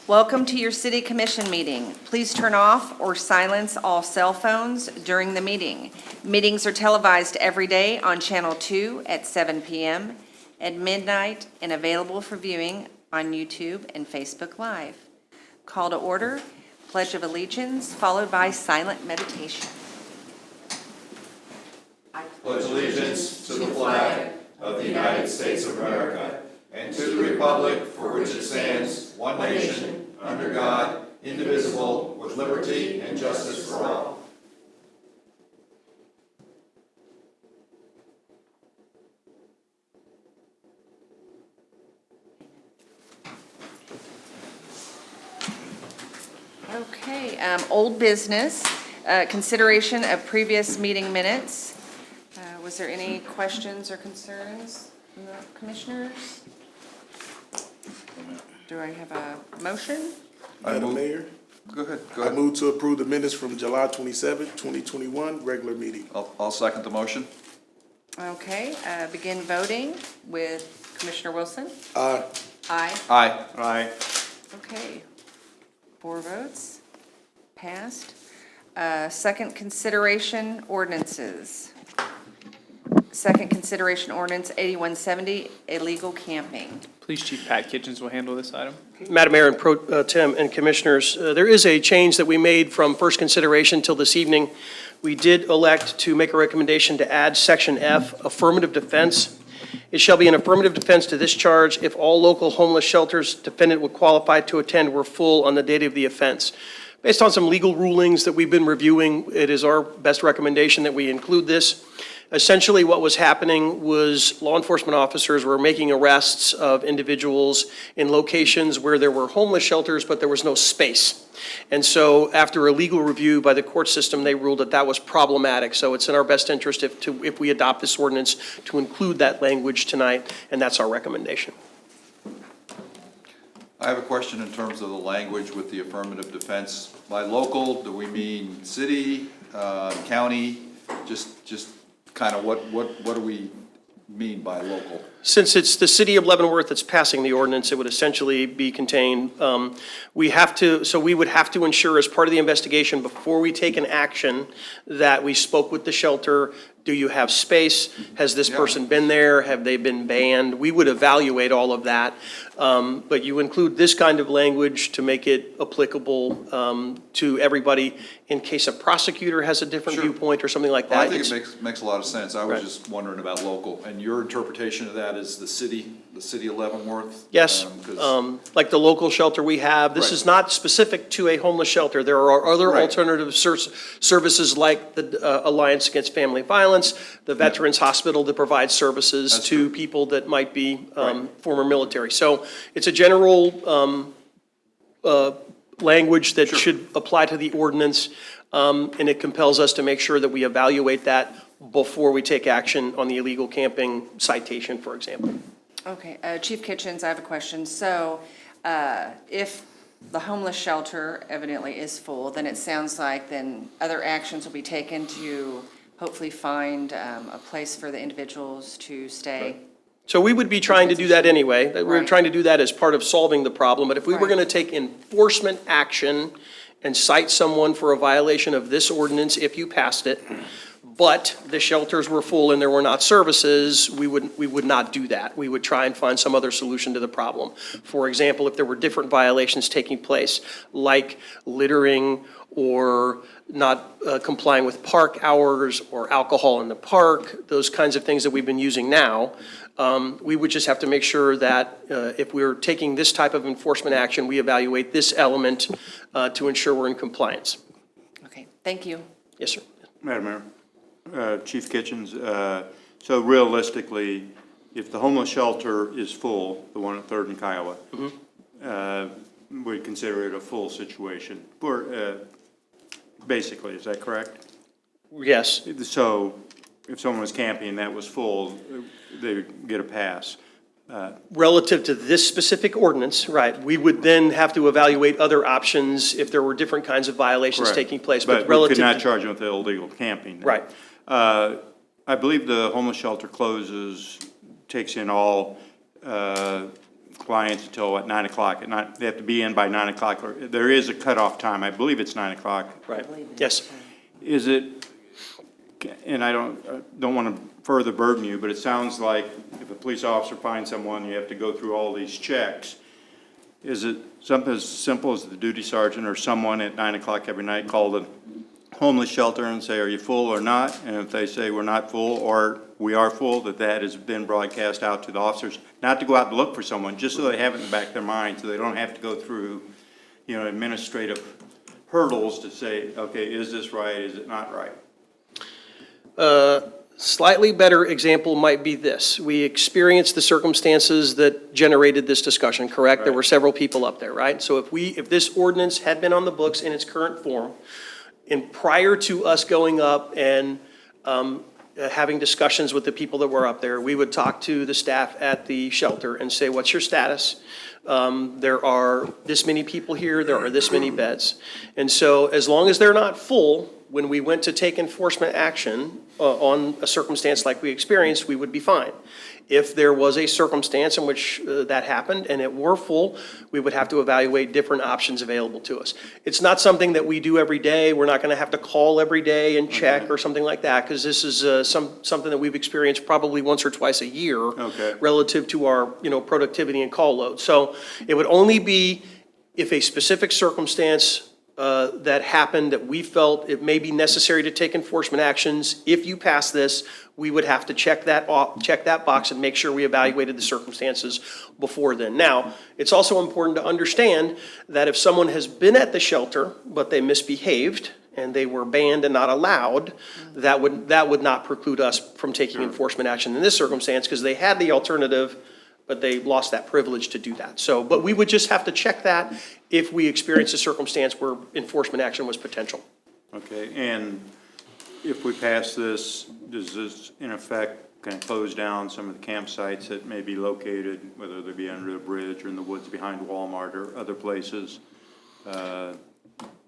Welcome to your City Commission meeting. Please turn off or silence all cell phones during the meeting. Meetings are televised every day on Channel 2 at 7 p.m., at midnight, and available for viewing on YouTube and Facebook Live. Call to order, Pledge of Allegiance, followed by silent meditation. I pledge allegiance to the flag of the United States of America and to the republic for which it stands, one nation, under God, indivisible, with liberty and justice for all. Okay, old business, consideration of previous meeting minutes. Was there any questions or concerns from the commissioners? Do I have a motion? Madam Mayor, Go ahead. I move to approve the minutes from July 27, 2021, regular meeting. I'll second the motion. Okay, begin voting with Commissioner Wilson. Aye. Aye. Aye. Aye. Okay, 4 votes, passed. Second consideration ordinances. Second consideration ordinance 8170, illegal camping. Police Chief Pat Kitchens will handle this item. Madam Mayor and Pro Tem and Commissioners, there is a change that we made from first consideration till this evening. We did elect to make a recommendation to add Section F, affirmative defense. It shall be an affirmative defense to this charge if all local homeless shelters defendant would qualify to attend were full on the date of the offense. Based on some legal rulings that we've been reviewing, it is our best recommendation that we include this. Essentially, what was happening was law enforcement officers were making arrests of individuals in locations where there were homeless shelters, but there was no space. And so after a legal review by the court system, they ruled that that was problematic. So it's in our best interest if we adopt this ordinance to include that language tonight, and that's our recommendation. I have a question in terms of the language with the affirmative defense. By local, do we mean city, county? Just kind of what do we mean by local? Since it's the city of Leavenworth that's passing the ordinance, it would essentially be contained. We would have to ensure as part of the investigation before we take an action that we spoke with the shelter. Do you have space? Has this person been there? Have they been banned? We would evaluate all of that. But you include this kind of language to make it applicable to everybody in case a prosecutor has a different viewpoint or something like that. Well, I think it makes a lot of sense. I was Right. just wondering about local. And your interpretation of that is the city of Leavenworth? Yes, like the local shelter we have, this Right. is not specific to a homeless shelter. There are other Right. alternative services like the Alliance Against Family Violence, the Veterans Hospital that provides services That's to true. people that might be Right. former military. So it's a general language that Sure. should apply to the ordinance, and it compels us to make sure that we evaluate that before we take action on the illegal camping citation, for example. Okay, Chief Kitchens, I have a question. So if the homeless shelter evidently is full, then it sounds like then other actions will be taken to hopefully find a place for the individuals to stay. So we would be trying to do that anyway. We're Right. trying to do that as part of solving the problem. But if we were Right. going to take enforcement action and cite someone for a violation of this ordinance, if you passed it, but the shelters were full and there were not services, we would not do that. We would try and find some other solution to the problem. For example, if there were different violations taking place, like littering or not complying with park hours or alcohol in the park, those kinds of things that we've been using now, we would just have to make sure that if we're taking this type of enforcement action, we evaluate this element to ensure we're in compliance. Okay, thank you. Yes, sir. Madam Mayor, Chief Kitchens, so realistically, if the homeless shelter is full, the one at 3rd and Kiowa, we'd consider it a full situation. Basically, is that correct? Yes. So if someone was camping and that was full, they would get a pass. Relative to this specific ordinance, right, we would then have to evaluate other options if there were different kinds of violations Correct. taking place. But we relative could not to- charge them with illegal camping. then. Right. I believe the homeless shelter takes in all clients until, what, 9 o'clock at night? They have to be in by 9 o'clock, or there is a cutoff time, I believe it's 9 o'clock. Right, yes. Is it, and I don't want to further burden you, but it sounds like if a police officer finds someone, you have to go through all these checks. Is it something as simple as the duty sergeant or someone at 9 o'clock every night call the homeless shelter and say, are you full or not? And if they say we're not full or we are full, that has been broadcast out to the officers, not to go out and look for someone, just so they have it in the back of their mind, so they don't have to go through, administrative hurdles to say, okay, is this right, is it not right? Slightly better example might be this. We experienced the circumstances that generated this discussion, correct? There were several people up there, right? So if this ordinance had been on the books in its current form, and prior to us going up and having discussions with the people that were up there, we would talk to the staff at the shelter and say, what's your status? There are this many people here, there are this many beds. And so as long as they're not full, when we went to take enforcement action on a circumstance like we experienced, we would be fine. If there was a circumstance in which that happened and it were full, we would have to evaluate different options available to us. It's not something that we do every day. We're not going to have to call every day and check or something like that, because this is something that we've experienced probably once or twice a year relative to our productivity and call load. So it would only be if a specific circumstance that happened that we felt it may be necessary to take enforcement actions. If you pass this, we would have to check that box and make sure we evaluated the circumstances before then. Now, it's also important to understand that if someone has been at the shelter, but they misbehaved, and they were banned and not allowed, that would not preclude us from taking enforcement action in this circumstance, because they had the alternative, but they lost that privilege to do that. So, but we would just have to check that if we experience a circumstance where enforcement action was potential. Okay, and if we pass this, does this in effect kind of close down some of the campsites that may be located, whether they be under a bridge or in the woods behind Walmart or other places?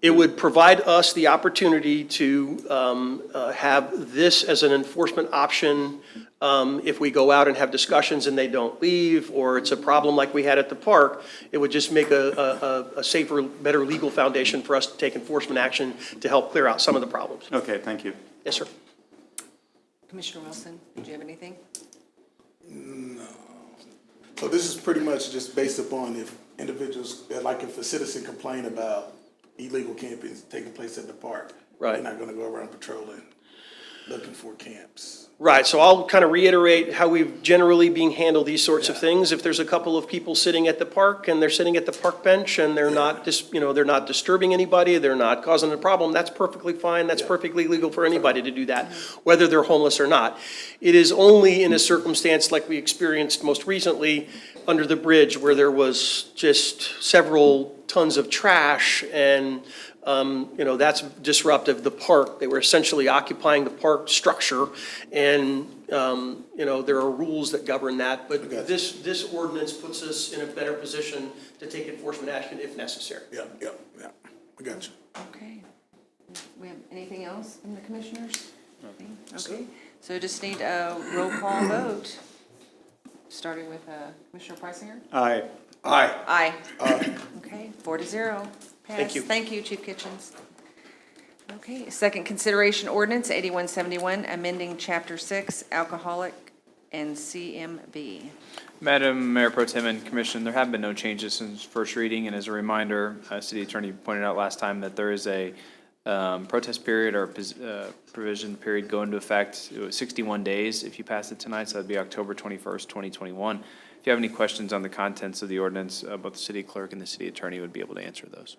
It would provide us the opportunity to have this as an enforcement option if we go out and have discussions and they don't leave, or it's a problem like we had at the park. It would just make a safer, better legal foundation for us to take enforcement action to help clear out some of the problems. Okay, thank you. Yes, sir. Commissioner Wilson, do you have anything? So this is pretty much just based upon if individuals, like if a citizen complain about illegal camping taking place at the park. Right. They're not gonna go around patrolling, looking for camps. Right, so I'll kind of reiterate how we've generally been handle these sorts of things. If there's a couple of people sitting at the park and they're sitting at the park bench and they're not they're not disturbing anybody, they're not causing a problem, that's perfectly fine. That's perfectly legal for anybody to do that, whether they're homeless or not. It is only in a circumstance like we experienced most recently under the bridge, where there was just several tons of trash and that's disruptive. The park, they were essentially occupying the park structure, and there are rules that govern that. But this ordinance puts us in a better position to take enforcement action if necessary. Yeah. We got you. Okay. We have anything else from the commissioners? Okay, so just need a roll call vote, starting with Commissioner Preisinger. Aye. Aye. Okay, 4-0. Pass. Thank you. Thank you, Chief Kitchens. Okay, second consideration ordinance 8171, amending Chapter 6, alcoholic and CMB. Madam Mayor Pro Tem and Commission, there have been no changes since first reading, and as a reminder, City Attorney pointed out last time that there is a protest period or provision period go into effect. It was 61 days if you pass it tonight, so that'd be October 21st, 2021. If you have any questions on the contents of the ordinance, both the city clerk and the city attorney would be able to answer those.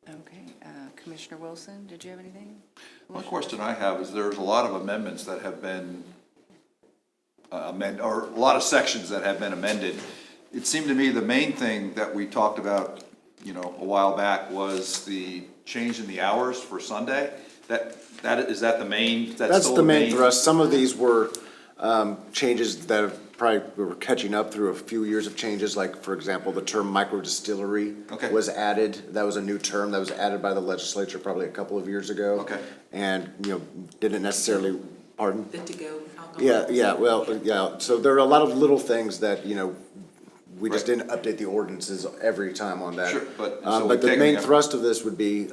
Okay, Commissioner Wilson, did you have anything? One question I have is there's a lot of amendments that have been or a lot of sections that have been amended. It seemed to me the main thing that we talked about, a while back was the change in the hours for Sunday. Is that the main? That's the main thrust. Some of these were changes that have probably we were catching up through a few years of changes, like, for example, the term microdistillery was added. That was a new term that was added by the legislature probably a couple of years ago. Okay. And, didn't necessarily, pardon? Good to go. Yeah, so there are a lot of little things that, We just didn't update the ordinances every time on that. Sure, but- so we've the taken main the- thrust of this would be,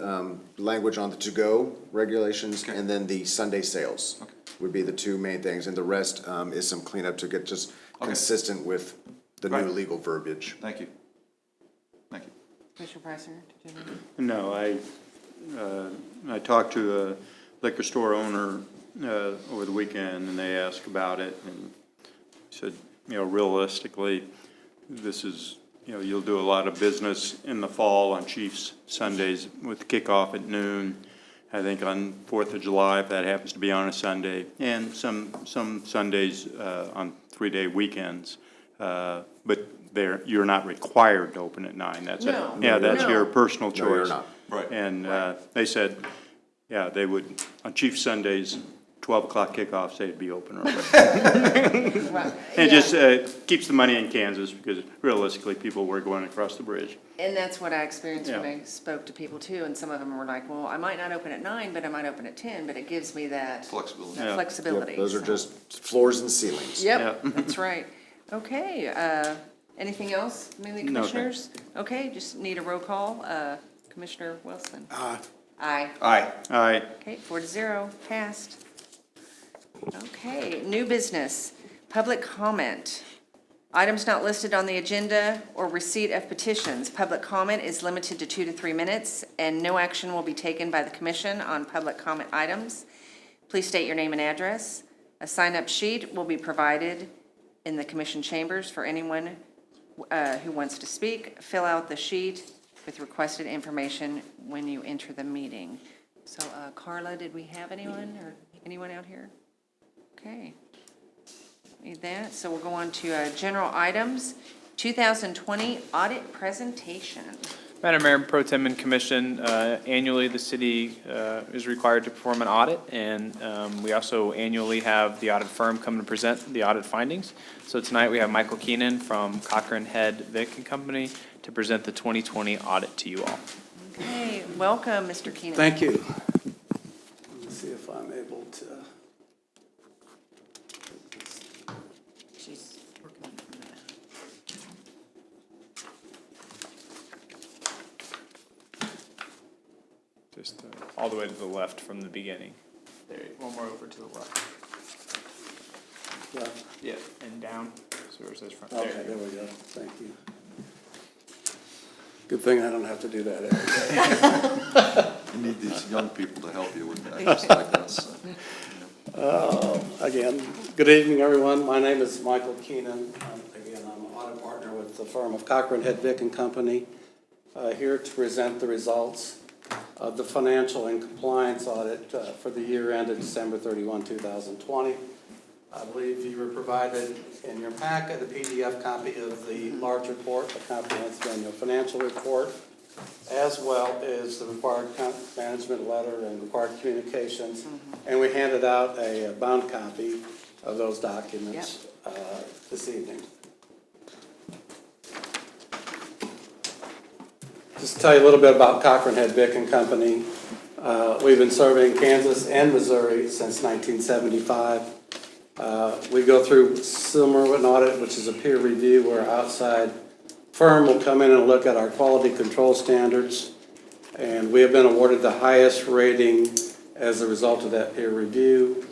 language on the to-go regulations and then the Sunday sales would be the two main things. And the rest, is some cleanup to get just consistent with the new Right. legal verbiage. Thank you. Thank you. Commissioner Presser, did you have any? No, I talked to a liquor store owner over the weekend, and they asked about it, and said, realistically, this is, you'll do a lot of business in the fall on Chiefs Sundays with kickoff at noon. I think on 4th of July, if that happens to be on a Sunday, and some Sundays on 3-day weekends. But you're not required to open at 9. That's No. that's No. your personal choice. No, you're not. Right. And they said, they would, on Chief Sundays, 12 o'clock kickoffs, they'd be open early. Right, It yeah. just keeps the money in Kansas, because realistically, people were going across the bridge. And that's what I experienced when Yeah. I spoke to people too, and some of them were like, well, I might not open at 9, but I might open at 10, but it gives me that Flexibility. that Yeah. flexibility. Those are so. just floors and ceilings. Yep, that's right. Okay, anything else, mainly No, thanks. commissioners? Okay, just need a roll call. Commissioner Wilson? Aye. Aye. Aye. Aye. Okay, 4-0, passed. Okay, new business, public comment. Items not listed on the agenda or receipt of petitions. Public comment is limited to 2 to 3 minutes, and no action will be taken by the commission on public comment items. Please state your name and address. A sign-up sheet will be provided in the commission chambers for anyone who wants to speak. Fill out the sheet with requested information when you enter the meeting. So Carla, did we have anyone or anyone out here? Okay. Need that. So we'll go on to general items. 2020 Audit Presentation. Madam Mayor, Pro Tem and Commission, annually, the city is required to perform an audit, and we also annually have the audit firm come to present the audit findings. So tonight, we have Michael Keenan from Cochran Head Vic and Company to present the 2020 audit to you all. Okay, welcome, Mr. Keenan. Thank you. Let me see if I'm able to. She's working on that. Just all the way to the left from the beginning. There, one more over to the left. Yeah. Yeah, and down, so where it says front. Okay, there we go. Thank you. Good thing I don't have to do that every day. You need these young people to help you with that, just like us. Again, good evening, everyone. My name is Michael Keenan. Again, I'm an audit partner with the firm of Cochran Head Vic and Company, here to present the results of the financial and compliance audit for the year ended December 31, 2020. I believe you were provided in your packet a PDF copy of the large report, the comprehensive annual financial report, as well as the required management letter and required communications. And we handed out a bound copy of those documents this evening. Just to tell you a little bit about Cochran Head Vic and Company. We've been serving Kansas and Missouri since 1975. We go through similar an audit, which is a peer review where an outside firm will come in and look at our quality control standards. And we have been awarded the highest rating as a result of that peer review.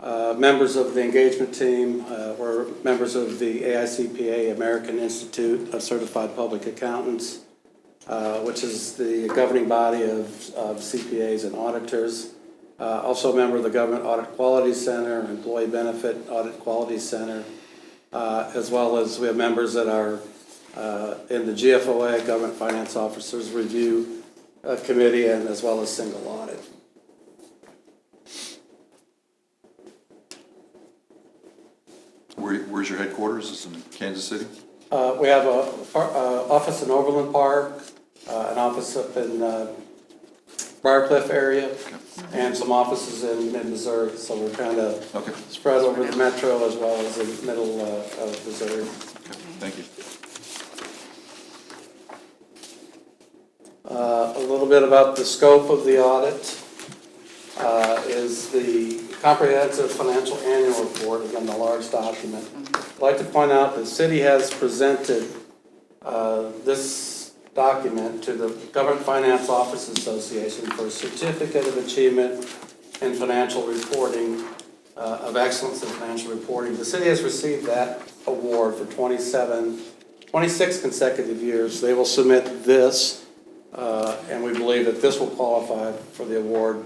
Members of the engagement team were members of the AICPA, American Institute of Certified Public Accountants, which is the governing body of CPAs and auditors. Also a member of the Government Audit Quality Center, Employee Benefit Audit Quality Center, as well as we have members that are in the GFOA, Government Finance Officers Review Committee, and as well as single audit. Where's your headquarters? Is it in Kansas City? We have an office in Overland Park, an office up in Briarcliff area, and some offices in mid-Missouri, so we're kind of Okay, spread over the metro as well as the middle of Missouri. okay, thank you. A little bit about the scope of the audit is the comprehensive financial annual report, again, the large document. I'd like to point out the city has presented this document to the Government Finance Officers Association for a Certificate of Achievement in Financial Reporting, of Excellence in Financial Reporting. The city has received that award for 26 consecutive years. They will submit this, and we believe that this will qualify for the award.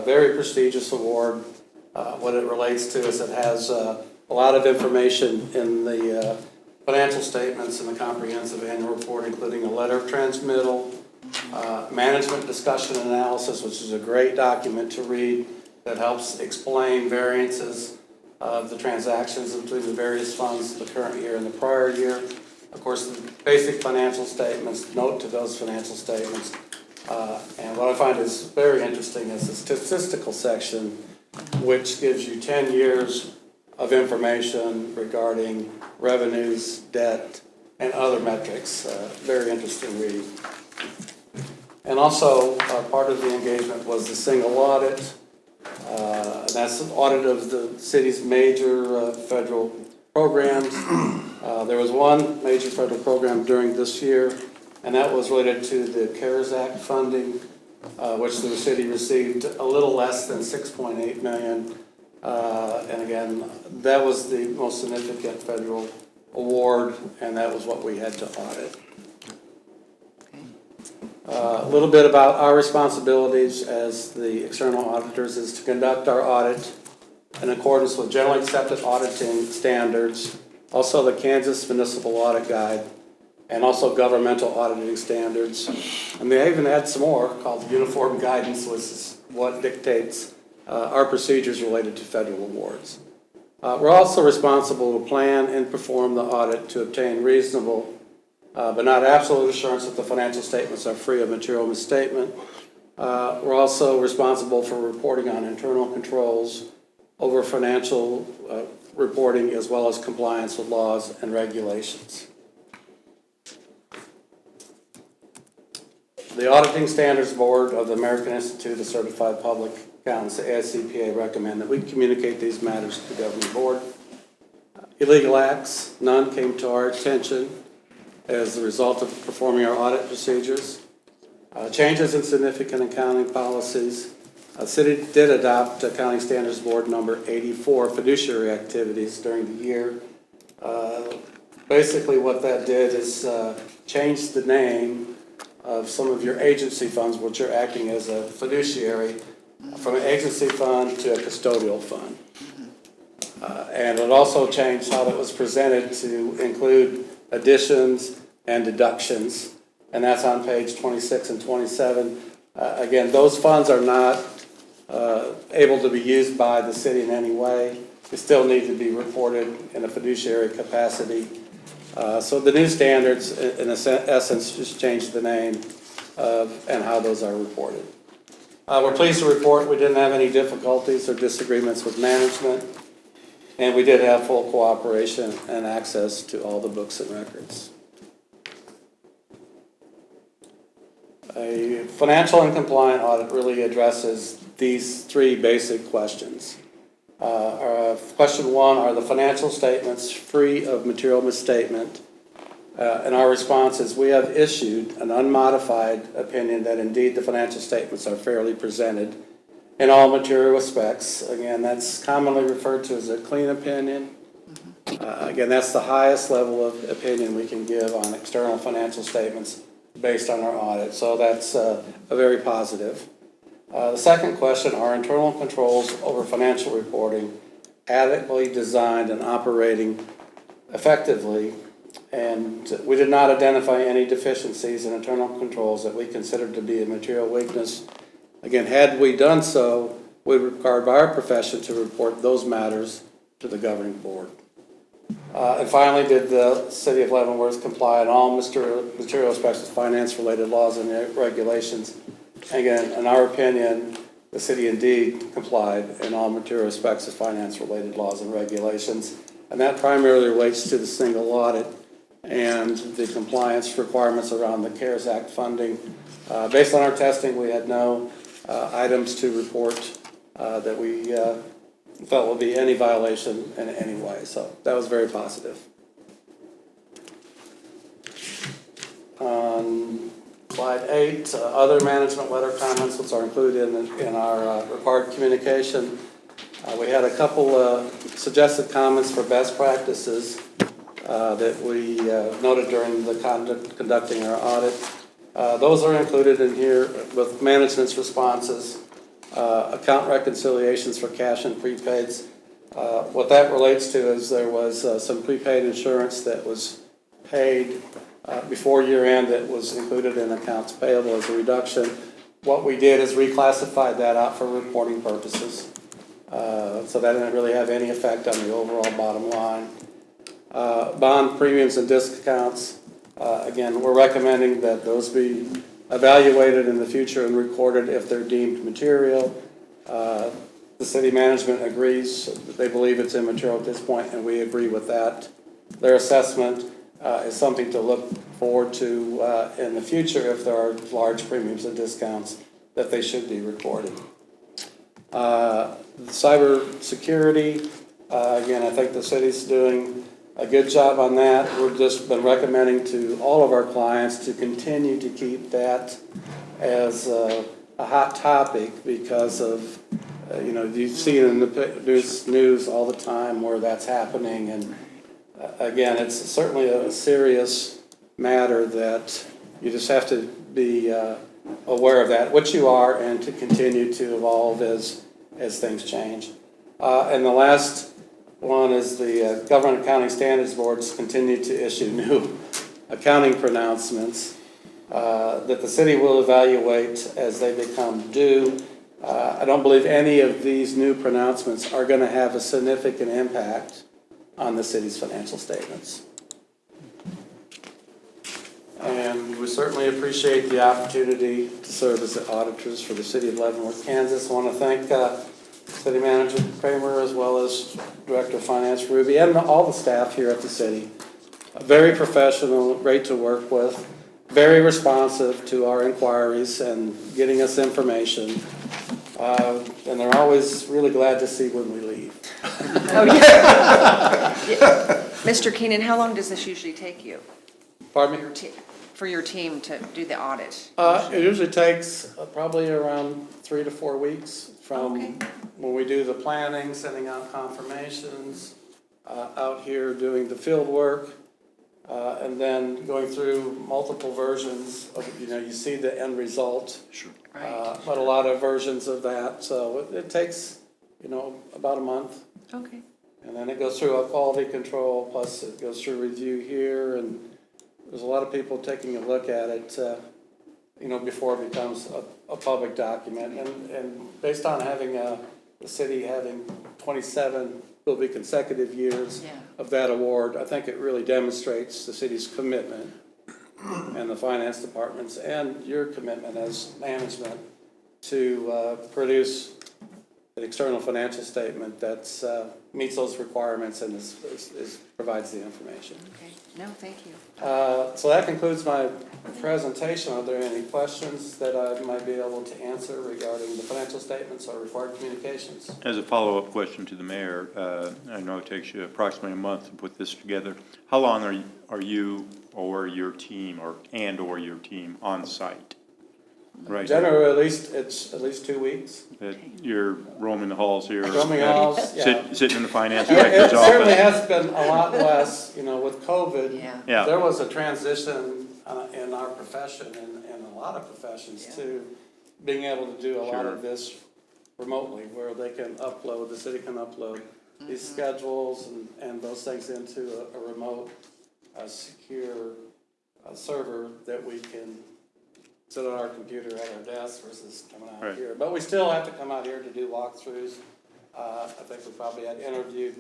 Very prestigious award. What it relates to is it has a lot of information in the financial statements and the comprehensive annual report, including a letter of transmittal, management discussion and analysis, which is a great document to read that helps explain variances of the transactions between the various funds the current year and the prior year. Of course, the basic financial statements, note to those financial statements. And what I find is very interesting is the statistical section, which gives you 10 years of information regarding revenues, debt, and other metrics. Very interesting reading. And also, part of the engagement was the single audit. That's an audit of the city's major federal programs. There was one major federal program during this year, and that was related to the CARES Act funding, which the city received a little less than $6.8 million. And again, that was the most significant federal award, and that was what we had to audit. A little bit about our responsibilities as the external auditors is to conduct our audit in accordance with generally accepted auditing standards, also the Kansas Municipal Audit Guide, and also governmental auditing standards. And they even add some more called Uniform Guidance, which is what dictates our procedures related to federal awards. We're also responsible to plan and perform the audit to obtain reasonable but not absolute assurance that the financial statements are free of material misstatement. We're also responsible for reporting on internal controls over financial reporting as well as compliance with laws and regulations. The Auditing Standards Board of the American Institute of Certified Public Accountants, the AICPA, recommend that we communicate these matters to the governing board. Illegal acts, none came to our attention as the result of performing our audit procedures. Changes in significant accounting policies. The city did adopt Accounting Standards Board number 84 fiduciary activities during the year. Basically what that did is change the name of some of your agency funds, which are acting as a fiduciary, from an agency fund to a custodial fund. And it also changed how that was presented to include additions and deductions, and that's on page 26 and 27. Again, those funds are not able to be used by the city in any way. They still need to be reported in a fiduciary capacity. So the new standards, in essence, just changed the name and how those are reported. We're pleased to report we didn't have any difficulties or disagreements with management, and we did have full cooperation and access to all the books and records. A financial and compliant audit really addresses these three basic questions. Question one, are the financial statements free of material misstatement? And our response is we have issued an unmodified opinion that indeed the financial statements are fairly presented in all material respects. Again, that's commonly referred to as a clean opinion. Again, that's the highest level of opinion we can give on external financial statements based on our audit. So that's a very positive. The second question, are internal controls over financial reporting adequately designed and operating effectively? And we did not identify any deficiencies in internal controls that we considered to be a material weakness. Again, had we done so, we would require by our profession to report those matters to the governing board. And finally, did the city of Leavenworth comply in all material respects with finance-related laws and regulations? Again, in our opinion, the city indeed complied in all material respects of finance-related laws and regulations, and that primarily relates to the single audit and the compliance requirements around the CARES Act funding. Based on our testing, we had no items to report that we felt would be any violation in any way, so that was very positive. Slide 8, other management letter comments, which are included in our required communication. We had a couple suggested comments for best practices that we noted during the conducting our audit. Those are included in here with management's responses. Account reconciliations for cash and prepaids. What that relates to is there was some prepaid insurance that was paid before year end that was included in accounts payable as a reduction. What we did is reclassified that out for reporting purposes. So that didn't really have any effect on the overall bottom line. Bond premiums and discounts. Again, we're recommending that those be evaluated in the future and recorded if they're deemed material. The city management agrees that they believe it's immaterial at this point, and we agree with that. Their assessment is something to look forward to in the future if there are large premiums and discounts that they should be recorded. Cyber security, again, I think the city's doing a good job on that. We've just been recommending to all of our clients to continue to keep that as a hot topic because of, you see it in the news all the time where that's happening. And again, it's certainly a serious matter that you just have to be aware of that, which you are, and to continue to evolve as things change. And the last one is the Government Accounting Standards Boards continue to issue new accounting pronouncements that the city will evaluate as they become due. I don't believe any of these new pronouncements are going to have a significant impact on the city's financial statements. And we certainly appreciate the opportunity to serve as the auditors for the city of Leavenworth, Kansas. I want to thank City Manager Kramer as well as Director of Finance Ruby and all the staff here at the city. Very professional, great to work with, very responsive to our inquiries and getting us information. And they're always really glad to see when we leave. Oh, yeah. Mr. Keenan, how long does this usually take you? Pardon me? For your team to do the audit? It usually takes probably around 3 to 4 weeks from when we do the planning, sending out confirmations, out here doing the field work, and then going through multiple versions of, you see the end result. Sure. But a lot of versions of that, so it takes, about a month. Okay. And then it goes through a quality control, plus it goes through review here, and there's a lot of people taking a look at it, before it becomes a public document. And based on having the city having 27 will be consecutive years of that award, I think it really demonstrates the city's commitment and the finance departments and your commitment as management to produce an external financial statement that meets those requirements and provides the information. Okay. No, thank you. So that concludes my presentation. Are there any questions that I might be able to answer regarding the financial statements or required communications? As a follow-up question to the mayor, I know it takes you approximately a month to put this together. How long are you or your team or your team on site? Right. Generally, it's at least 2 weeks. That you're roaming the halls here. Roaming halls, yeah. Sitting in the finance It director's certainly office. has been a lot less, with COVID. Yeah. There was a transition in our profession and a lot of professions to being able to do a lot of this remotely, where they can upload, the city can upload these schedules and those things into a remote, secure server that we can sit on our computer at our desk versus coming out here. But we still have to come out here to do walkthroughs. I think we probably had interviewed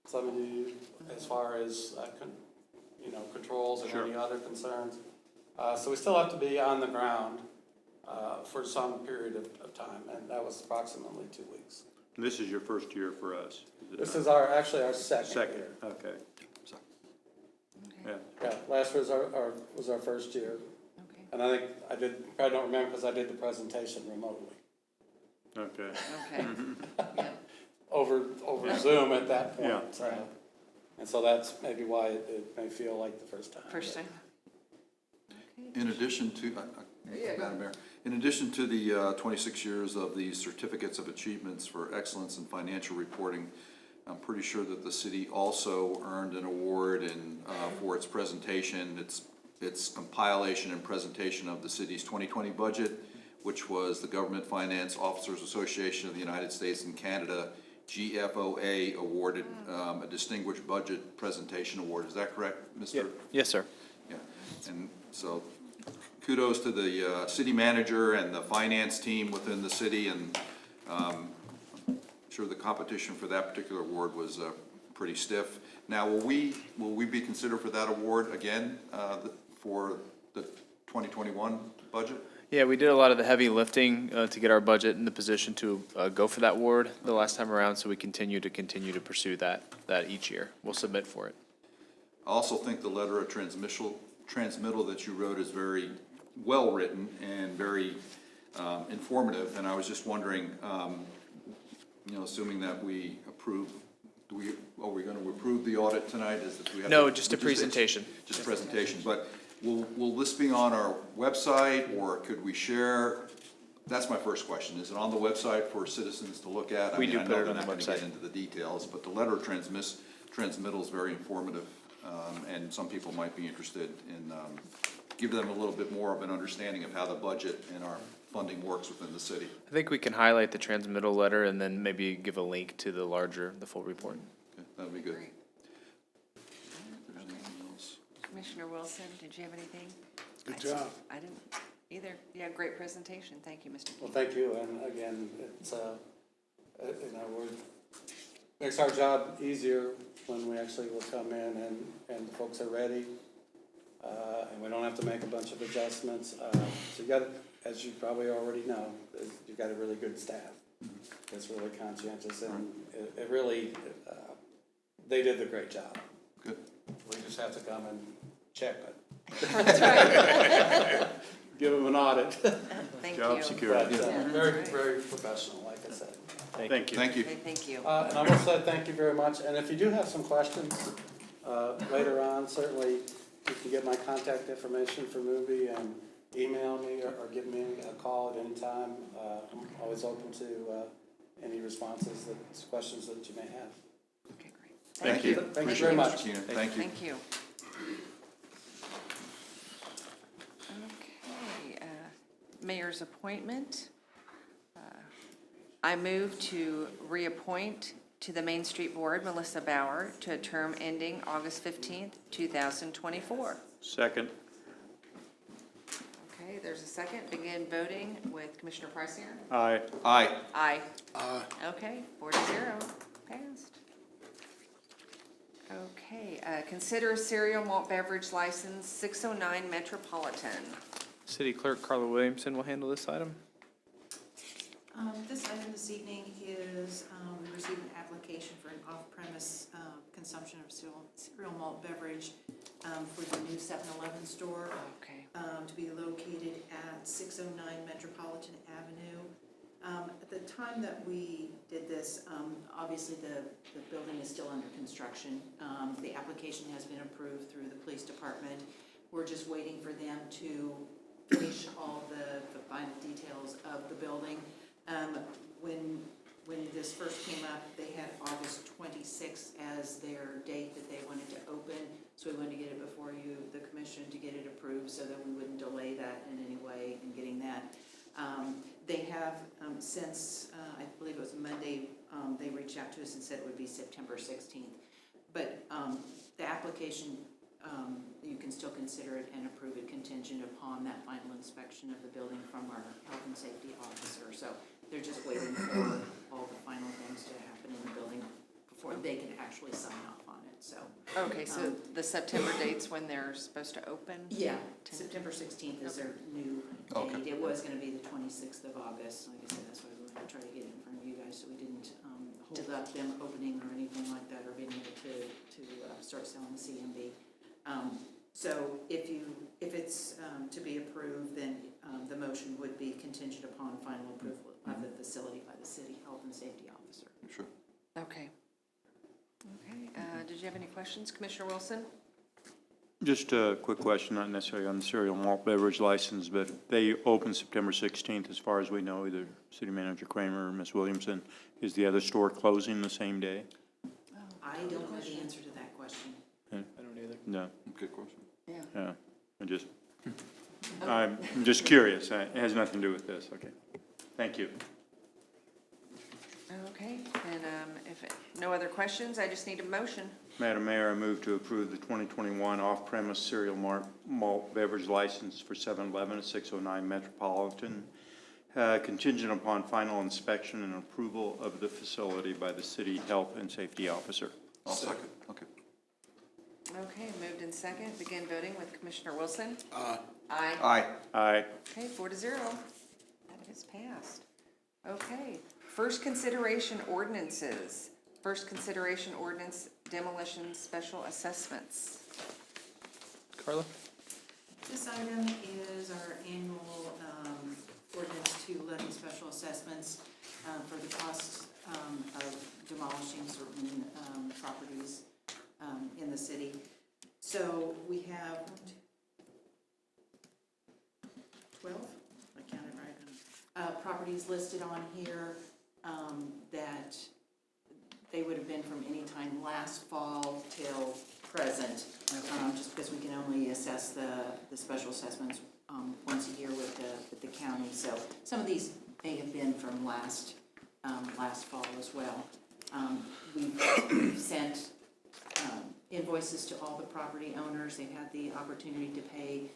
some of you as far as, controls and any other concerns. So we still have to be on the ground for some period of time, and that was approximately 2 weeks. This is your first year for us. This is actually our second year. Okay. Yeah, last year was our first year. And I think probably don't remember because I did the presentation remotely. Okay. Okay. Over Zoom at that point. Yeah. And so that's maybe why it may feel like the first time. First time. Okay. In addition to, Madam Mayor, in addition to the 26 years of the certificates of achievements for excellence in financial reporting, I'm pretty sure that the city also earned an award for its presentation, its compilation and presentation of the city's 2020 budget, which was the Government Finance Officers Association of the United States and Canada, GFOA, awarded a Distinguished Budget Presentation Award. Is that correct, Mr.? Yes, sir. Yeah, and so kudos to the city manager and the finance team within the city, and I'm sure the competition for that particular award was pretty stiff. Now, will we be considered for that award again for the 2021 budget? Yeah, we did a lot of the heavy lifting to get our budget in the position to go for that award the last time around, so we continue to pursue that each year. We'll submit for it. I also think the letter of transmittal that you wrote is very well-written and very informative, and I was just wondering, assuming that we approve, are we going to approve the audit tonight? No, just a presentation. Just a presentation, but will this be on our website, or could we share? That's my first question. Is it on the website for citizens to look at? We do put it on the I know they're not going to website. get into the details, but the letter of transmittal is very informative, and some people might be interested in give them a little bit more of an understanding of how the budget and our funding works within the city. I think we can highlight the transmittal letter and then maybe give a link to the full report. Okay, that would be good. Great. If there's anything else. Commissioner Wilson, did you have anything? Good job. I didn't either. Yeah, great presentation. Thank you, Mr. King. Well, thank you, and again, it's, makes our job easier when we actually will come in and the folks are ready, and we don't have to make a bunch of adjustments. So you got, as you probably already know, you've got a really good staff. It's really conscientious, and it really, they did a great job. Good. We just have to come and check it. That's right. Give them an audit. Thank Job you. secure. But, Yeah, very, that's right. very professional, like I said. Thank you. Thank you. Okay, thank you. And I will say thank you very much, and if you do have some questions, later on, certainly you can get my contact information from Mubi and email me or give me a call at any time. I'm always open to, any responses, questions that you may have. Okay, great. Thank you. Thank you Appreciate very it, much. Mr. Keenan. Thank you. Thank you. Okay, mayor's appointment. I move to reappoint to the Main Street Board Melissa Bauer to a term ending August 15th, 2024. Second. Okay, there's a second. Begin voting with Commissioner Preisinger. Aye. Aye. Aye. Aye. Okay, 4-0, passed. Okay, consider cereal malt beverage license 609 Metropolitan. City Clerk Carla Williamson will handle this item. This item this evening is, we received an application for an off-premise consumption of cereal malt beverage for the new 7-Eleven store. Okay. To be located at 609 Metropolitan Avenue. At the time that we did this, obviously the building is still under construction. The application has been approved through the police department. We're just waiting for them to finish all the final details of the building. When this first came up, they had August 26th as their date that they wanted to open. So we wanted to get it before you, the commission, to get it approved so that we wouldn't delay that in any way in getting that. They have, since, I believe it was Monday, they reached out to us and said it would be September 16th. But the application, you can still consider it and approve it contingent upon that final inspection of the building from our health and safety officer. So they're just waiting for all the final things to happen in the building before they can actually sign off on it, so. Okay, so the September date's when they're supposed to open? Yeah, September 16th is their new date. It was gonna be the 26th of August. Like I said, that's why we wanted to try to get it in front of you guys, so we didn't hold up them opening or anything like that, or being able to start selling CMB. So if it's to be approved, then the motion would be contingent upon final approval of the facility by the city health and safety officer. Sure. Okay. Okay, did you have any questions, Commissioner Wilson? Just a quick question, not necessarily on the cereal malt beverage license, but they open September 16th, as far as we know, either City Manager Kramer or Ms. Williamson. Is the other store closing the same day? I don't know the answer to that question. I don't either. No, Good question. yeah, I'm just curious, it has nothing to do with this, okay. Thank you. Okay, and if no other questions, I just need a motion. Madam Mayor, I move to approve the 2021 off-premise cereal malt beverage license for 7-Eleven at 609 Metropolitan, contingent upon final inspection and approval of the facility by the city health and safety officer. I'll second, okay. Okay, moved in second. Begin voting with Commissioner Wilson. Aye. Aye. Aye. Aye. Okay, 4-0. That is passed. Okay, first consideration ordinances. First consideration ordinance demolition special assessments. Carla? This item is our annual ordinance to levy special assessments for the cost of demolishing certain properties in the city. So we have 12, I counted right, properties listed on here that they would have been from any time last fall till present, just because we can only assess the special assessments once a year with the county. So some of these may have been from last fall as well. We've sent invoices to all the property owners. They've had the opportunity to pay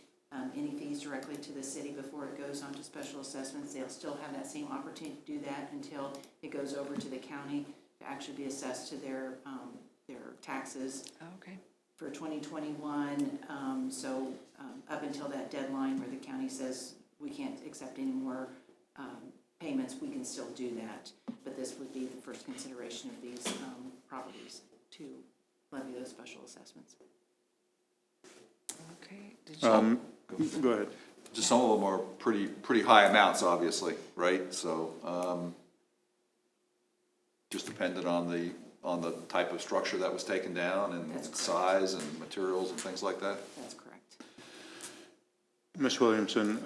any fees directly to the city before it goes on to special assessments. They'll still have that same opportunity to do that until it goes over to the county to actually be assessed to their taxes. Okay. For 2021, up until that deadline where the county says we can't accept any more payments, we can still do that. But this would be the first consideration of these properties to levy those special assessments. Okay. Did you? Go ahead. Just some of them are pretty high amounts, obviously, right? So, just depended on the type of structure that was taken down and That's correct. size and materials and things like that. That's correct. Ms. Williamson,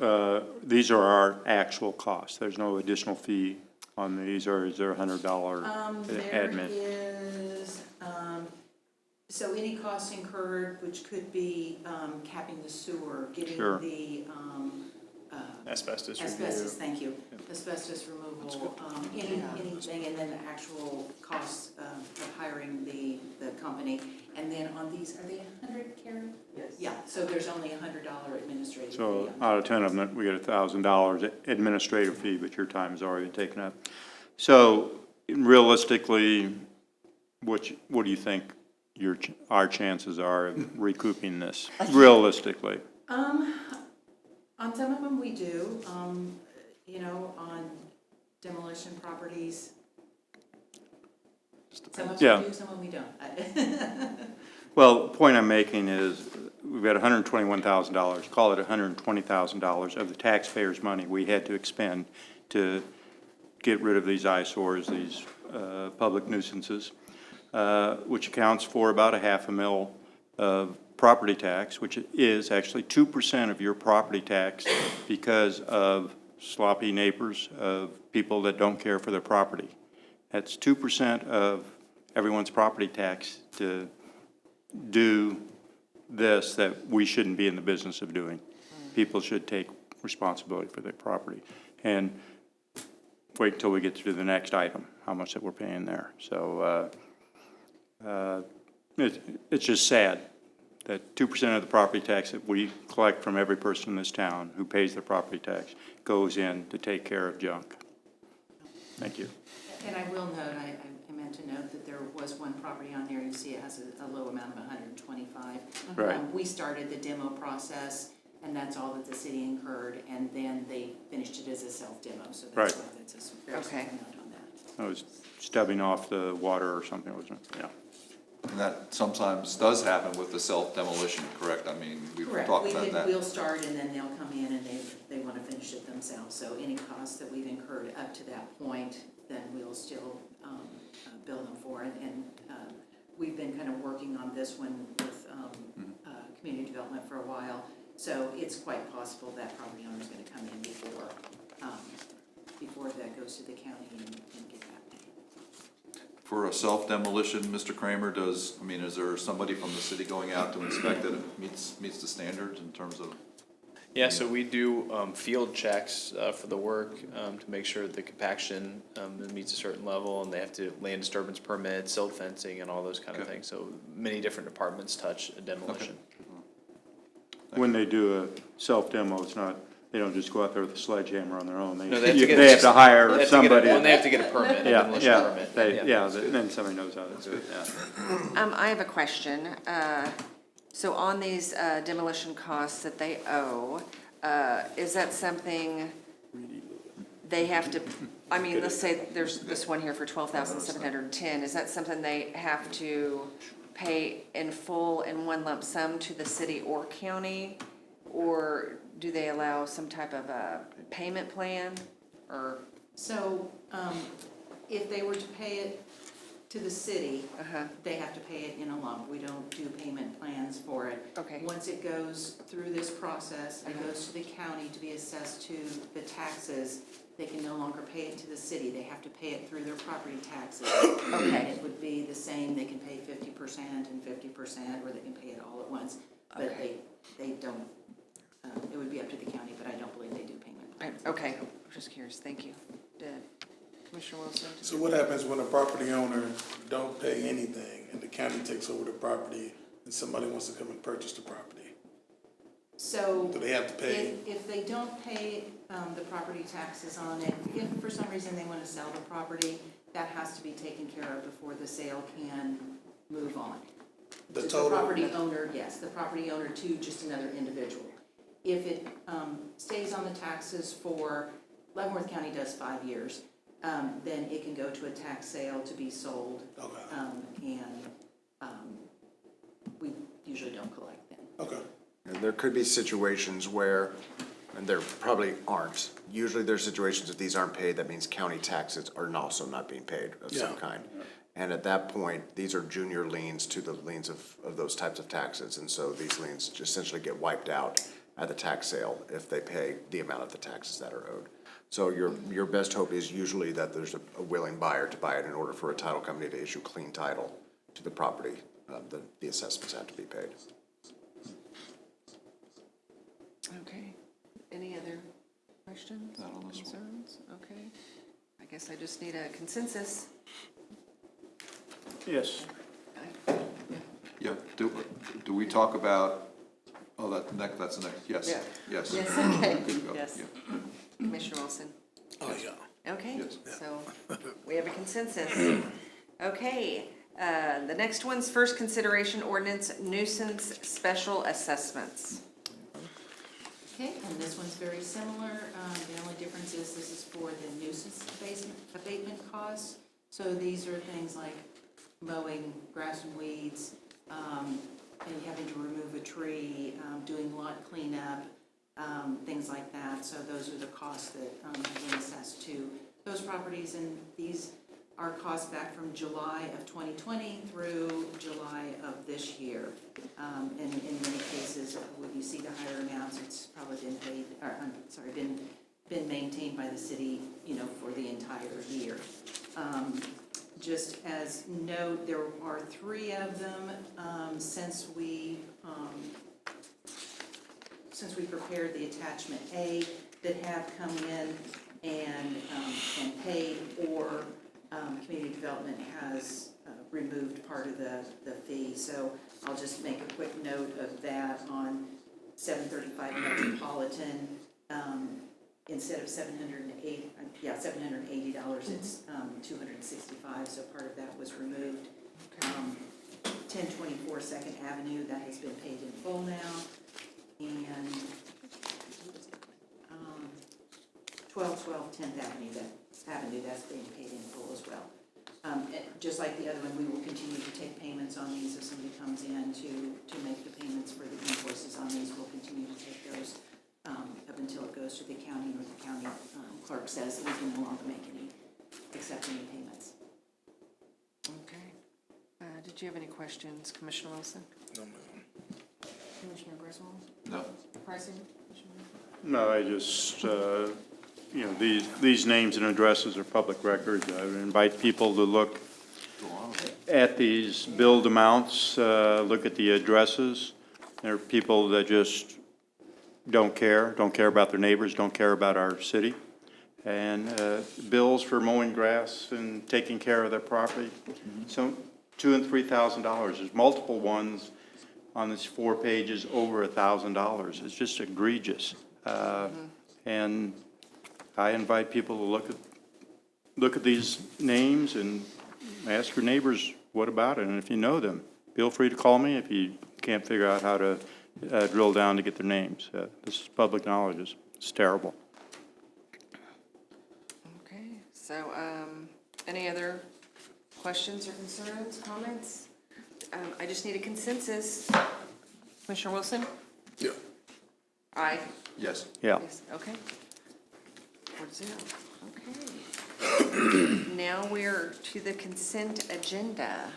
these are our actual costs. There's no additional fee on these, or is there $100 There admin? is, so any costs incurred, which could be capping the sewer, getting Sure. the Asbestos review. asbestos, thank you, asbestos removal, anything, and then the actual costs of hiring the company. And then on these, are they 100, Karen? Yes. Yeah, so there's only $100 administrative fee. So out of 10 of them, we get $1,000 administrative fee, but your time has already been taken up. So realistically, what do you think our chances are of recouping this, realistically? On some of them we do, on demolition properties. Some of them we do, some of them we don't. Well, the point I'm making is, we've got $121,000, call it $120,000 of the taxpayers' money we had to expend to get rid of these eyesores, these public nuisances, which accounts for about $500,000 of property tax, which is actually 2% of your property tax because of sloppy neighbors, of people that don't care for their property. That's 2% of everyone's property tax to do this that we shouldn't be in the business of doing. People should take responsibility for their property. And wait until we get to the next item, how much that we're paying there. So it's just sad that 2% of the property tax that we collect from every person in this town who pays their property tax goes in to take care of junk. Thank you. And I will note, I meant to note that there was one property on there, you see it has a low amount of 125. Right. We started the demo process, and that's all that the city incurred, and then they finished it as a self-demo, so that's Right. why that's a very small Okay. amount on that. I was stubbing off the water or something, wasn't it? Yeah. And that sometimes does happen with the self-demolition, correct? I mean, we've Correct, talked about that. we'll start, and then they'll come in and they want to finish it themselves. So any costs that we've incurred up to that point, then we'll still bill them for. And we've been kind of working on this one with community development for a while. So it's quite possible that property owner's gonna come in before that goes to the county and get that paid. For a self-demolition, Mr. Kramer, is there somebody from the city going out to inspect that it meets the standards in terms of? Yeah, so we do field checks for the work to make sure the compaction meets a certain level, and they have to land disturbance permits, silt fencing, and all those kind of Okay. things. So many different departments touch a demolition. When they do a self-demo, it's not, they don't just go out there with a sledgehammer on their own. No, they have to get- They have to They have hire to get a- somebody. Well, they have to get a permit, a Yeah, demolition yeah, permit. then somebody knows how to do it, yeah. I have a question. So on these demolition costs that they owe, is that something they have to, I mean, let's say there's this one here for 12,710. Is that something they have to pay in full in one lump sum to the city or county? Or do they allow some type of a payment plan or? So, if they were to pay it to the city, they have to pay it in a lump. We don't do payment plans for it. Okay. Once it goes through this process, it goes to the county to be assessed to the taxes. They can no longer pay it to the city. They have to pay it through their property taxes. Okay. And it would be the same. They can pay 50% and 50%, or they can pay it all at once. But Okay. they don't, it would be up to the county, but I don't believe they do payment plans. Okay, just curious, thank you. Commissioner Wilson? So what happens when a property owner don't pay anything and the county takes over the property and somebody wants to come and purchase the property? So. Do they have to pay? If they don't pay the property taxes on it, if for some reason they want to sell the property, that has to be taken care of before the sale can move on. The To total? property owner, yes, the property owner to just another individual. If it stays on the taxes for, Leavenworth County does 5 years, then it can go to a tax sale to be sold. Okay. We usually don't collect them. Okay. And there could be situations where, and there probably aren't, usually there's situations if these aren't paid, that means county taxes are also not being paid of some Yeah. kind. And at that point, these are junior liens to the liens of those types of taxes, and so these liens just essentially get wiped out at the tax sale if they pay the amount of the taxes that are owed. So your best hope is usually that there's a willing buyer to buy it in order for a title company to issue clean title to the property. The assessments have to be paid. Okay, any other questions, concerns? Okay, I guess I just need a consensus. Yes. Yeah, do we talk about, that's the next, yes, Yeah. yes. Yes, okay, Good to go, yes. yeah. Commissioner Wilson? Oh, yeah. Okay, Yes. so we have a consensus. Okay, the next one's first consideration ordinance nuisance special assessments. Okay, and this one's very similar. The only difference is this is for the nuisance abatement costs. So these are things like mowing grass and weeds, and having to remove a tree, doing lot cleanup, things like that. So those are the costs that have been assessed to those properties, and these are costs back from July of 2020 through July of this year. And in many cases, when you see the higher amounts, it's probably been paid, or, been maintained by the city, for the entire year. Just as note, there are 3 of them since we prepared the attachment A that have come in and paid, or community development has removed part of the fee. So I'll just make a quick note of that on 735 Metropolitan. Instead of $780, it's $265, so part of that was removed. 1024 Second Avenue, that has been paid in full now. And 1212 10th Avenue, that's being paid in full as well. Just like the other one, we will continue to take payments on these. If somebody comes in to make the payments for the invoices on these, we'll continue to take those up until it goes to the county, or the county clerk says that we can no longer accept any payments. Okay. Did you have any questions, Commissioner Wilson? No, ma'am. Commissioner Griswold? No. Pricing? No, I just, these names and addresses are public records. I would invite people to look at these billed amounts, look at the addresses. There are people that just don't care about their neighbors, don't care about our city. And bills for mowing grass and taking care of their property, so $2,000 and $3,000. There's multiple ones on these 4 pages over $1,000. It's just egregious. And I invite people to look at these names and ask your neighbors, what about it? And if you know them, feel free to call me if you can't figure out how to drill down to get their names. This is public knowledge. It's terrible. Okay, so, any other questions or concerns, comments? I just need a consensus. Commissioner Wilson? Yeah. Aye. Yes. Yeah. Yes, okay. 4-0, okay. Now we're to the consent agenda.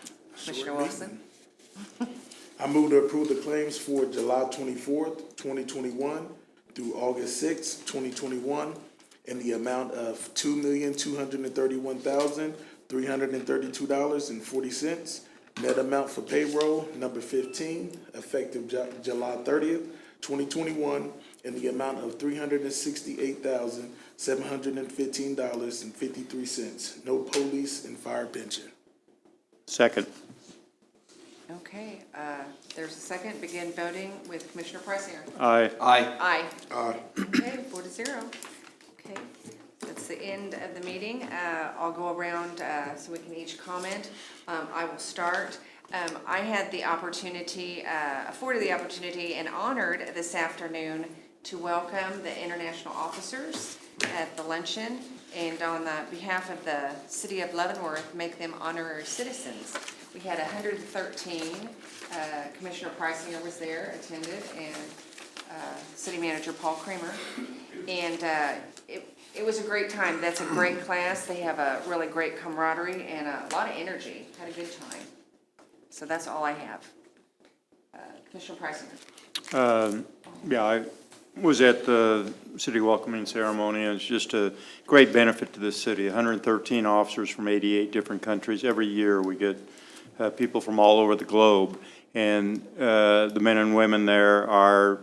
Commissioner Wilson? I move to approve the claims for July 24th, 2021 through August 6th, 2021 in the amount of $2,231,332.40. Net amount for payroll, number 15, effective July 30th, 2021, in the amount of $368,715.53. No police and fire pension. Second. Okay, there's a second. Begin voting with Commissioner Priceinger. Aye. Aye. Aye. Okay, 4-0. Okay, that's the end of the meeting. I'll go around so we can each comment. I will start. I had the opportunity, afforded the opportunity and honored this afternoon to welcome the international officers at the luncheon, and on the behalf of the city of Leavenworth, make them honorary citizens. We had 113, Commissioner Priceinger was there, attended, and City Manager Paul Kramer. And it was a great time. That's a great class. They have a really great camaraderie and a lot of energy. Had a good time. So that's all I have. Commissioner Priceinger. Yeah, I was at the city welcoming ceremony, and it's just a great benefit to this city. 113 officers from 88 different countries. Every year we get people from all over the globe, and the men and women there are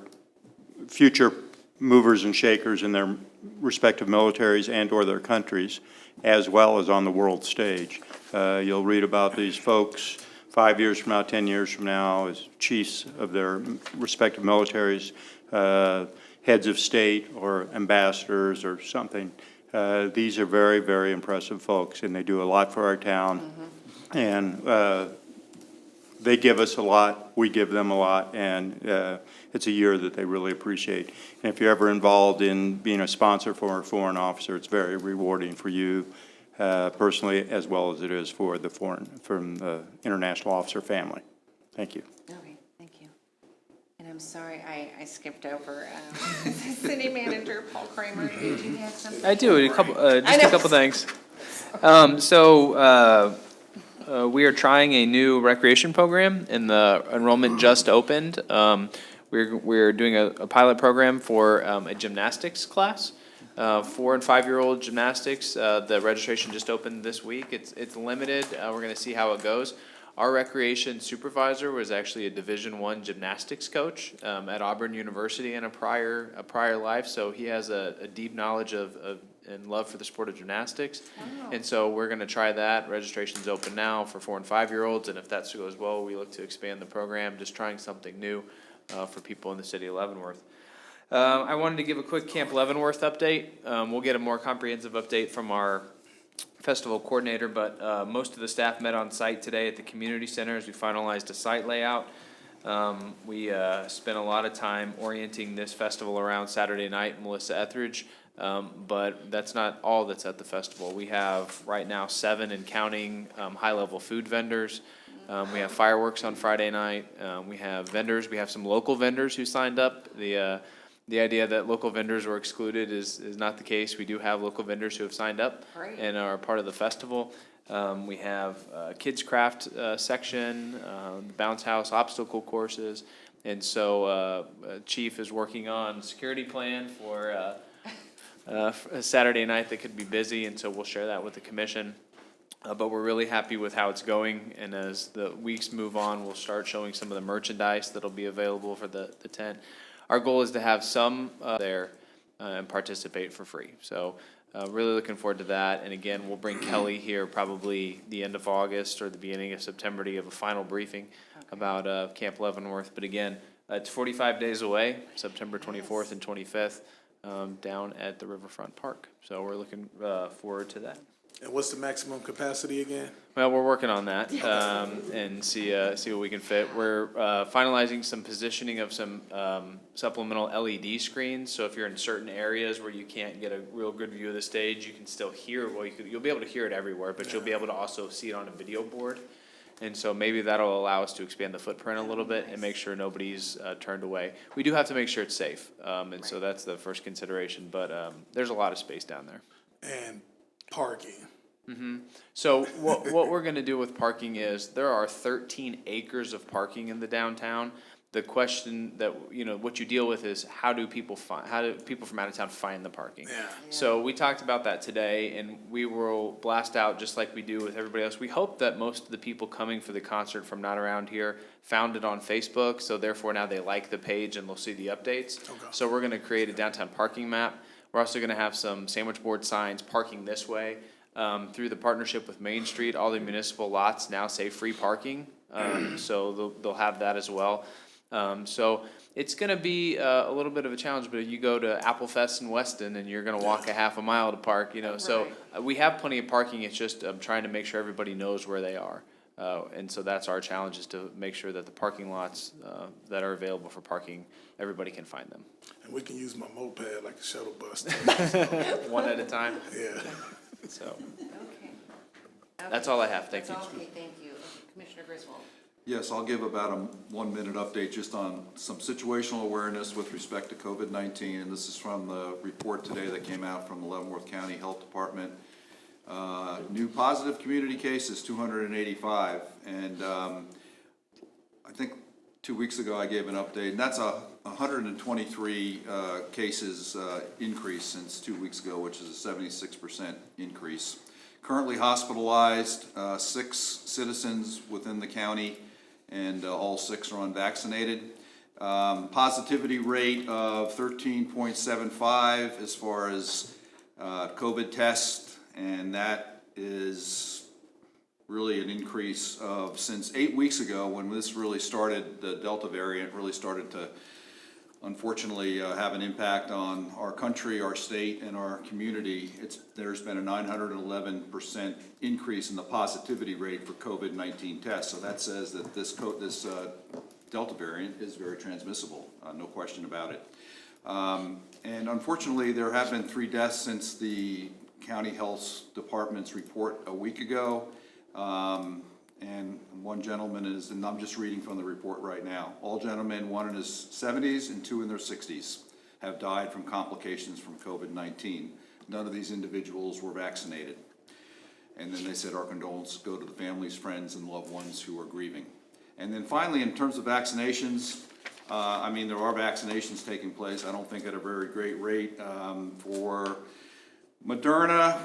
future movers and shakers in their respective militaries and or their countries, as well as on the world stage. You'll read about these folks 5 years from now, 10 years from now, as chiefs of their respective militaries, heads of state or ambassadors or something. These are very, very impressive folks, and they do a lot for our town. And they give us a lot, we give them a lot, and it's a year that they really appreciate. And if you're ever involved in being a sponsor for a foreign officer, it's very rewarding for you personally, as well as it is for the from the international officer family. Thank you. Okay, thank you. And I'm sorry, I skipped over City Manager Paul Kramer. Did you have something? I do, just a couple things. We are trying a new recreation program, and the enrollment just opened. We're doing a pilot program for a gymnastics class, 4 and 5-year-old gymnastics. The registration just opened this week. It's limited. We're going to see how it goes. Our recreation supervisor was actually a Division I gymnastics coach at Auburn University in a prior life, so he has a deep knowledge of and love for the sport of gymnastics. Wow. And so we're going to try that. Registration's open now for 4 and 5-year-olds, and if that goes well, we look to expand the program, just trying something new for people in the city of Leavenworth. I wanted to give a quick Camp Leavenworth update. We'll get a more comprehensive update from our festival coordinator, but most of the staff met on site today at the community center as we finalized a site layout. We spent a lot of time orienting this festival around Saturday night, Melissa Etheridge, but that's not all that's at the festival. We have right now 7 and counting high-level food vendors. We have fireworks on Friday night. We have vendors. We have some local vendors who signed up. The idea that local vendors were excluded is not the case. We do have local vendors who have signed up and are part of the festival. We have a kids craft section, the bounce house, obstacle courses, And so Chief is working on security plan for a Saturday night that could be busy, and so we'll share that with the commission. But we're really happy with how it's going, and as the weeks move on, we'll start showing some of the merchandise that'll be available for the tent. Our goal is to have some there and participate for free. So really looking forward to that. And again, we'll bring Kelly here probably the end of August or the beginning of September to give a final briefing about Camp Leavenworth. But again, it's 45 days away, September 24th and 25th, down at the Riverfront Park. So we're looking forward to that. And what's the maximum capacity again? Well, we're working on that, and see what we can fit. We're finalizing some positioning of some supplemental LED screens, so if you're in certain areas where you can't get a real good view of the stage, you can still hear, well, you'll be able to hear it everywhere, but you'll be able to also see it on a video board. And so maybe that'll allow us to expand the footprint a little bit and make sure nobody's turned away. We do have to make sure it's safe, and so that's the first consideration, but there's a lot of space down there. And parking. So what we're gonna do with parking is, there are 13 acres of parking in the downtown. The question that, what you deal with is, how do people from out of town find the parking? Yeah. So we talked about that today, and we will blast out just like we do with everybody else. We hope that most of the people coming for the concert from not around here found it on Facebook, so therefore now they like the page and they'll see the updates. Okay. So we're gonna create a downtown parking map. We're also gonna have some sandwich board signs, parking this way. Through the partnership with Main Street, all the municipal lots now say free parking, so they'll have that as well. So it's gonna be a little bit of a challenge, but you go to Apple Fest in Weston and you're gonna walk a half a mile to park, so we have plenty of parking. It's just trying to make sure everybody knows where they are. And so that's our challenge, is to make sure that the parking lots that are available for parking, everybody can find them. And we can use my moped like a shuttle bus. One at a time, Yeah. so Okay. that's all I have. Thank you. That's all, okay, thank you. Commissioner Griswold. Yes, I'll give about a 1-minute update just on some situational awareness with respect to COVID-19. And this is from the report today that came out from the Leavenworth County Health Department. New positive community cases, 285. And I think 2 weeks ago I gave an update, and that's a 123 cases increase since 2 weeks ago, which is a 76% increase. Currently hospitalized, 6 citizens within the county, and all 6 are unvaccinated. Positivity rate of 13.75 as far as COVID tests, and that is really an increase of, since 8 weeks ago when this really started, the Delta variant really started to unfortunately have an impact on our country, our state, and our community. There's been a 911% increase in the positivity rate for COVID-19 tests. So that says that this Delta variant is very transmissible, no question about it. And unfortunately, there have been 3 deaths since the County Health Department's report a week ago. And one gentleman is, and I'm just reading from the report right now, all gentlemen, 1 in his 70s and 2 in their 60s, have died from complications from COVID-19. None of these individuals were vaccinated. And then they said our condolences go to the families, friends, and loved ones who are grieving. And then finally, in terms of vaccinations, there are vaccinations taking place. I don't think at a very great rate. For Moderna,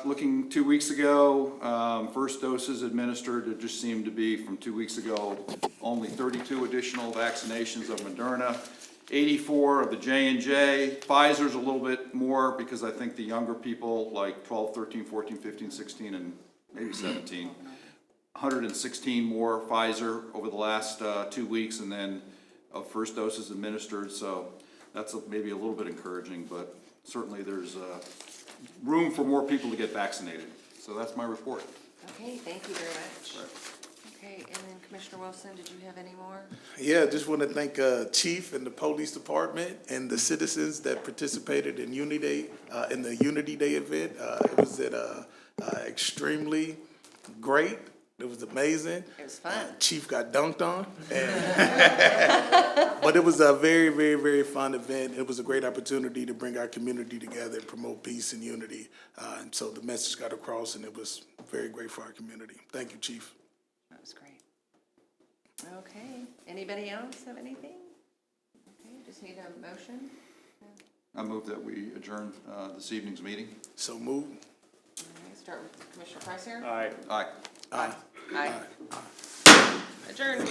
looking 2 weeks ago, first doses administered, it just seemed to be from 2 weeks ago, only 32 additional vaccinations of Moderna, 84 of the J&J. Pfizer's a little bit more because I think the younger people, like 12, 13, 14, 15, 16, and maybe 17, 116 more Pfizer over the last 2 weeks, and then first doses administered, so that's maybe a little bit encouraging, but certainly there's room for more people to get vaccinated. So that's my report. Okay, thank you very much. Okay, and then Commissioner Wilson, did you have any more? Yeah, just want to thank Chief and the Police Department and the citizens that participated in Unity Day event. It was extremely great. It was amazing. It was fun. Chief got dunked on, but it was a very, very, very fun event. It was a great opportunity to bring our community together and promote peace and unity. And so the message got across, and it was very great for our community. Thank you, Chief. That was great. Okay, anybody else have anything? Okay, just need a motion. I move that we adjourn this evening's meeting. So move. All right, start with Commissioner Price here. Aye. Aye. Aye. Aye. Adjourned.